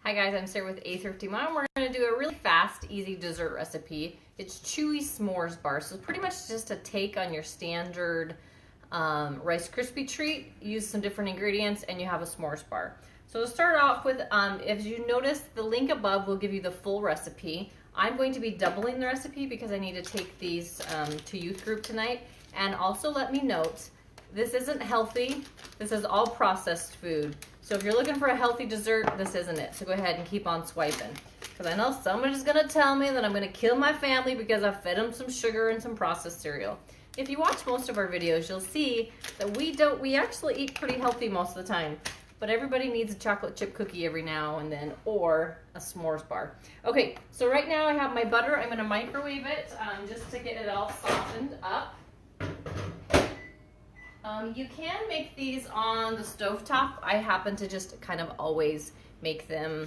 Hi guys, I'm Sarah with A Thrifty Mom. We're going to do a really fast, easy dessert recipe. It's Chewy S'mores bar. So it's pretty much just a take on your standard Rice Krispie treat. Use some different ingredients and you have a s'mores bar. So to start off with, if you notice, the link above will give you the full recipe. I'm going to be doubling the recipe because I need to take these to youth group tonight. And also let me note, this isn't healthy. This is all processed food. So if you're looking for a healthy dessert, this isn't it. So go ahead and keep on swiping. Because I know somebody's gonna tell me that I'm gonna kill my family because I fed them some sugar and some processed cereal. If you watch most of our videos, you'll see that we actually eat pretty healthy most of the time. But everybody needs a chocolate chip cookie every now and then, or a s'mores bar. Okay, so right now I have my butter. I'm gonna microwave it just to get it all softened up. You can make these on the stovetop. I happen to just kind of always make them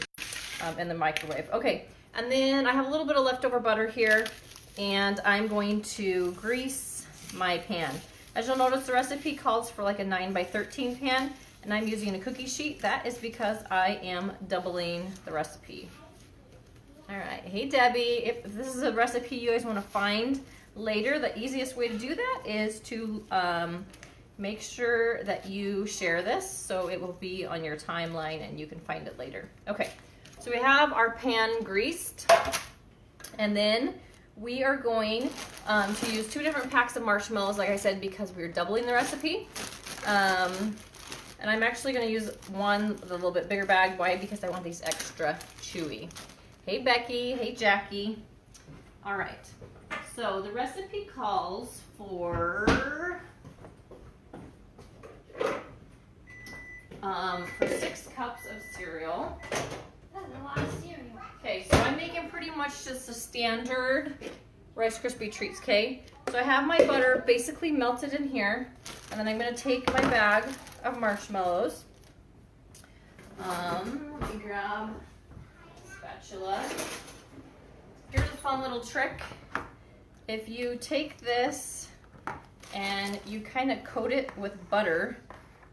in the microwave. Okay, and then I have a little bit of leftover butter here, and I'm going to grease my pan. As you'll notice, the recipe calls for like a 9 by 13 pan, and I'm using a cookie sheet. That is because I am doubling the recipe. All right, hey Debbie, if this is a recipe you guys want to find later, the easiest way to do that is to make sure that you share this so it will be on your timeline and you can find it later. Okay, so we have our pan greased, and then we are going to use 2 different packs of marshmallows, like I said, because we're doubling the recipe. And I'm actually going to use one with a little bit bigger bag. Why? Because I want these extra chewy. Hey Becky, hey Jackie. All right, so the recipe calls for 6 cups of cereal. That's a lot of cereal. Okay, so I'm making pretty much just a standard Rice Krispie treats, okay? So I have my butter basically melted in here, and then I'm gonna take my bag of marshmallows. Let me grab a spatula. Here's a fun little trick. If you take this and you kind of coat it with butter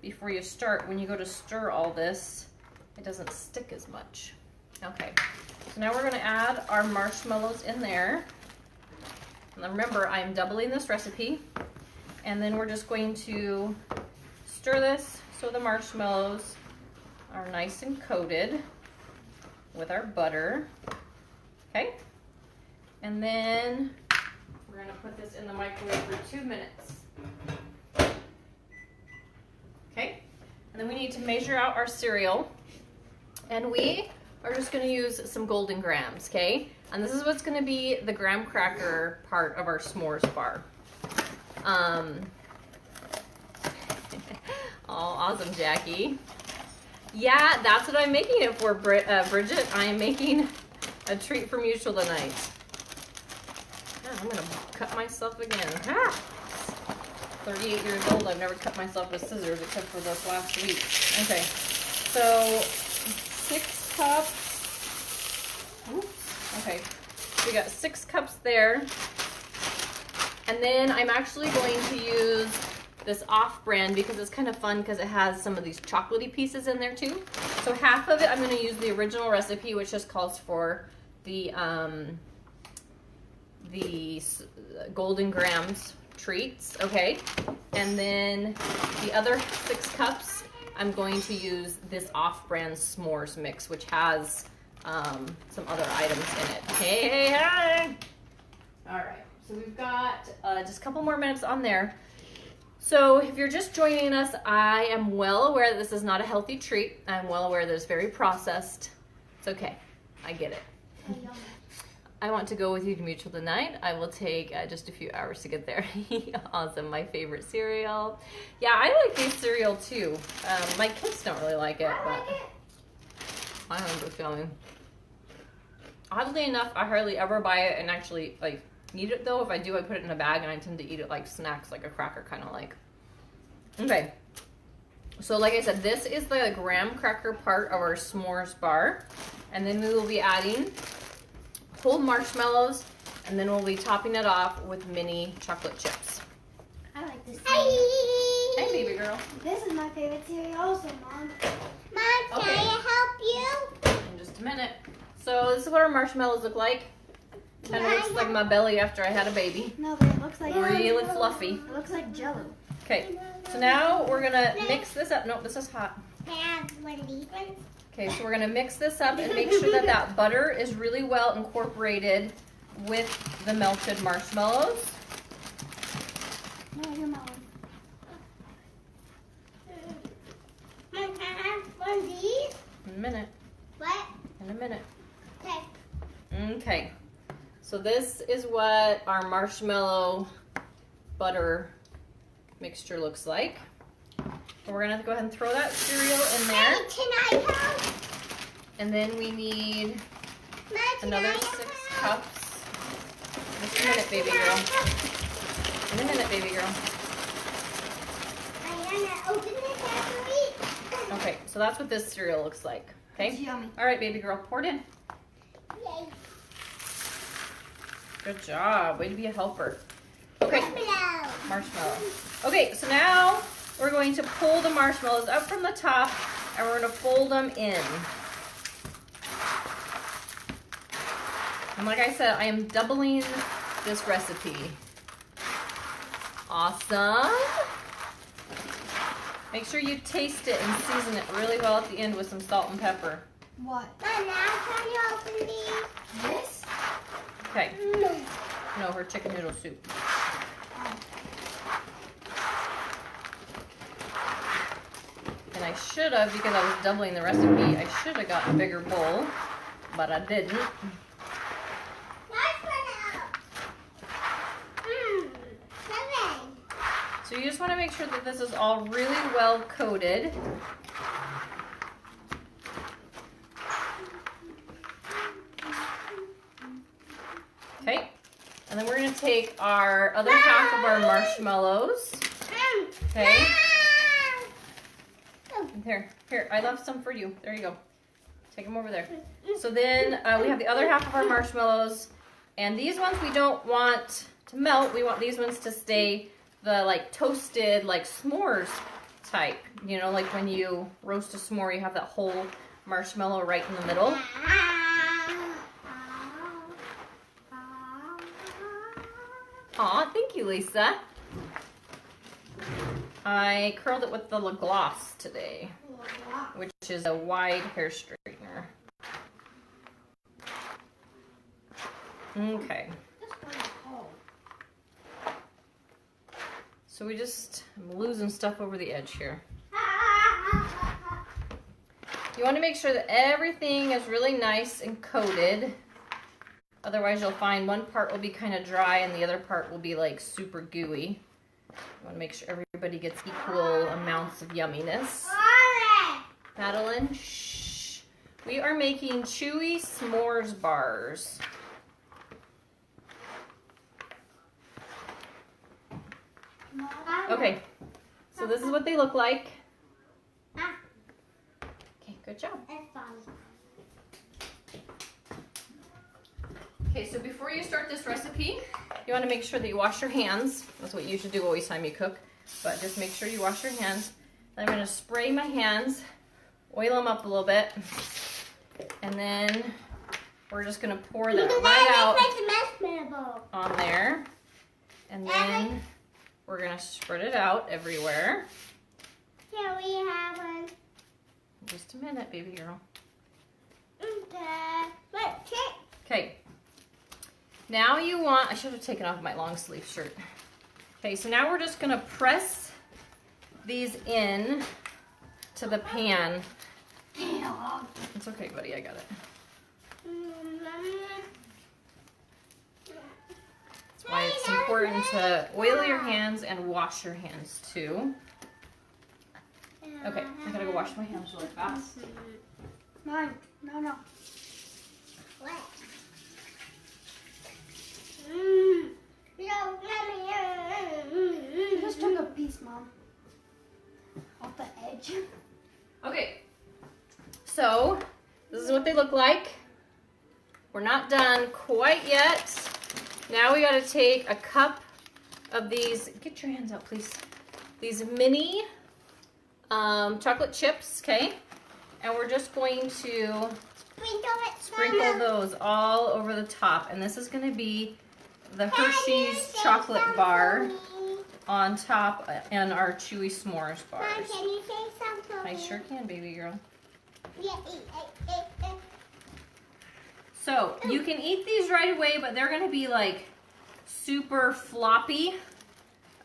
before you start, when you go to stir all this, it doesn't stick as much. Okay, so now we're gonna add our marshmallows in there. And remember, I'm doubling this recipe. And then we're just going to stir this so the marshmallows are nice and coated with our butter. Okay, and then we're gonna put this in the microwave for 2 minutes. Okay, and then we need to measure out our cereal, and we are just going to use some golden grams, okay? And this is what's going to be the graham cracker part of our s'mores bar. Oh, awesome, Jackie. Yeah, that's what I'm making it for, Bridget. I am making a treat for Mutual tonight. Oh, I'm going to cut myself again. Ah! 38 years old, I've never cut myself with scissors except for this last week. Okay, so 6 cups. Oops. Okay, so we got 6 cups there. And then I'm actually going to use this off-brand because it's kind of fun because it has some of these chocolatey pieces in there too. So half of it I'm going to use the original recipe, which just calls for the golden grams treats, okay? And then the other 6 cups, I'm going to use this off-brand s'mores mix, which has some other items in it. Hey! All right, so we've got just a couple more minutes on there. So if you're just joining us, I am well aware that this is not a healthy treat. I'm well aware that it's very processed. It's okay, I get it. I want to go with you to Mutual tonight. I will take just a few hours to get there. Awesome, my favorite cereal. Yeah, I like this cereal too. My kids don't really like it, but I have a good feeling. Oddly enough, I hardly ever buy it and actually like eat it though. If I do, I put it in a bag and I tend to eat it like snacks, like a cracker kind of like. Okay, so like I said, this is the graham cracker part of our s'mores bar. And then we will be adding whole marshmallows, and then we'll be topping it off with mini chocolate chips. I like this cereal. Hey, baby girl. This is my favorite cereal also, Mom. Mom, can I help you? In just a So this is what our marshmallows look like. Kind of looks like my belly after I had a baby. No, but it looks like Really fluffy. It looks like Jello. Okay, so now we're gonna mix this up. Nope, this is hot. Can I have one of these ones? Okay, so we're gonna mix this up and make sure that that butter is really well incorporated with the melted marshmallows. No, you're my one. Can I have one of these? In a minute. What? In a minute. Okay. Okay, so this is what our marshmallow butter mixture looks like. And we're gonna go ahead and throw that cereal in there. Hey, can I have? And then we need Can another I 6 have? cups. Just a minute, baby girl. In a minute, baby girl. I'm gonna open this after we eat. Okay, so that's what this cereal looks like. It's Okay? yummy. All right, baby girl, pour it in. Yay. Good job. Way to be a helper. Okay, Marshmallow. marshmallow. Okay, so now we're going to pull the marshmallows up from the top and we're going to fold them in. And like I said, I am doubling this recipe. Awesome. Make sure you taste it and season it really well at the end with some salt and pepper. What? Mom, now can you open these? This? Okay. No, her chicken noodle soup. And I should have, because I was doubling the recipe, I should have got a bigger bowl, but I didn't. So you just want to make sure that this is all really well coated. Okay, and then we're going to take our other half of our marshmallows. Okay. Here, I left some for you. There you go. Take them over there. So then we have the other half of our marshmallows, and these ones we don't want to melt. We want these ones to stay the like toasted, like s'mores type. You know, like when you roast a s'more, you have that whole marshmallow right in the middle. Aw, thank you, Lisa. I curled it with the lip gloss today, which is a wide hair straightener. Okay. So I'm losing stuff over the edge here. You want to make sure that everything is really nice and coated. Otherwise you'll find one part will be kind of dry and the other part will be like super gooey. You want to make sure everybody gets equal amounts of yumminess. Madeline, shh. We are making Chewy S'mores bars. Okay, so this is what they look like. Okay, good job. Okay, so before you start this recipe, you want to make sure that you wash your hands. That's what you should do always time you cook. But just make sure you wash your hands. I'm going to spray my hands, oil them up a little bit, and then we're just going to pour that right out on there. And then we're going to spread it out everywhere. Can we have one? Just a minute, baby girl. Okay. Now you want, I should have taken off my long sleeve shirt. Okay, so now we're just gonna press these in to the pan. It's okay, buddy, I got it. That's why it's important to oil your hands and wash your hands too. Okay, I gotta go wash my hands really fast. Mine. No. What? You just took a piece, Mom. Off the edge. Okay, so this is what they look like. We're not done quite yet. Now we gotta take a cup of these, get your hands out please, these mini chocolate chips, okay? And we're just going to Sprinkle those all over the top. And this is going to be the Hershey's chocolate bar on top and our Chewy S'mores bars. Mom, can you say something? I sure can, baby girl. Yeah. So you can eat these right away, but they're going to be like super floppy,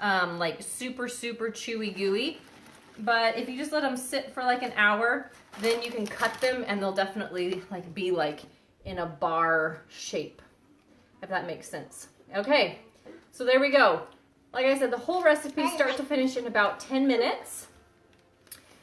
like super chewy gooey. But if you just let them sit for like an hour, then you can cut them and they'll definitely like be like in a bar shape, if that makes sense. Okay, so there we go. Like I said, the whole recipe start to finish in about 10 minutes.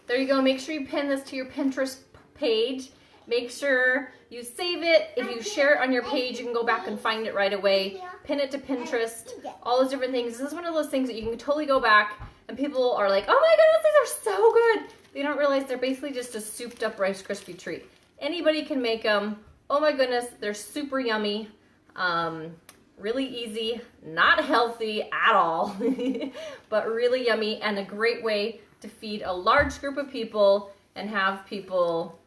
There you go. Make sure you pin this to your Pinterest page. Make sure you save it. If you share it on your page, you can go back and find it right away. Pin it to Pinterest, all those different things. This is one of those things that you can totally go back and people are like, oh my goodness, these are so good. They don't realize they're basically just a souped up Rice Krispie treat. Anybody can make them. Oh my goodness, they're super yummy. Really easy, not healthy at all, but really yummy and a great way to feed a large group of people and have people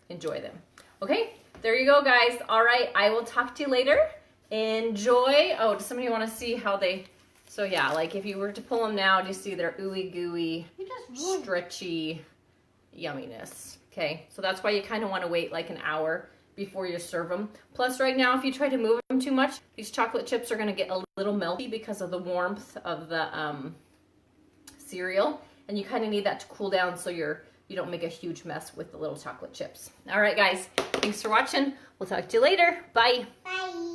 enjoy them. Okay, there you go, guys. All right, I will talk to you later. Enjoy. Oh, does somebody want to see how they, so yeah, like if you were to pull them now, do you see their ooey gooey, stretchy yumminess? Okay, so that's why you kind of want to wait like an hour before you serve them. Plus right now, if you try to move them too much, these chocolate chips are going to get a little melty because of the warmth of the cereal. And you kind of need that to cool down so you don't make a huge mess with the little chocolate chips. All right, guys, thanks for watching. We'll talk to you later. Bye. Bye.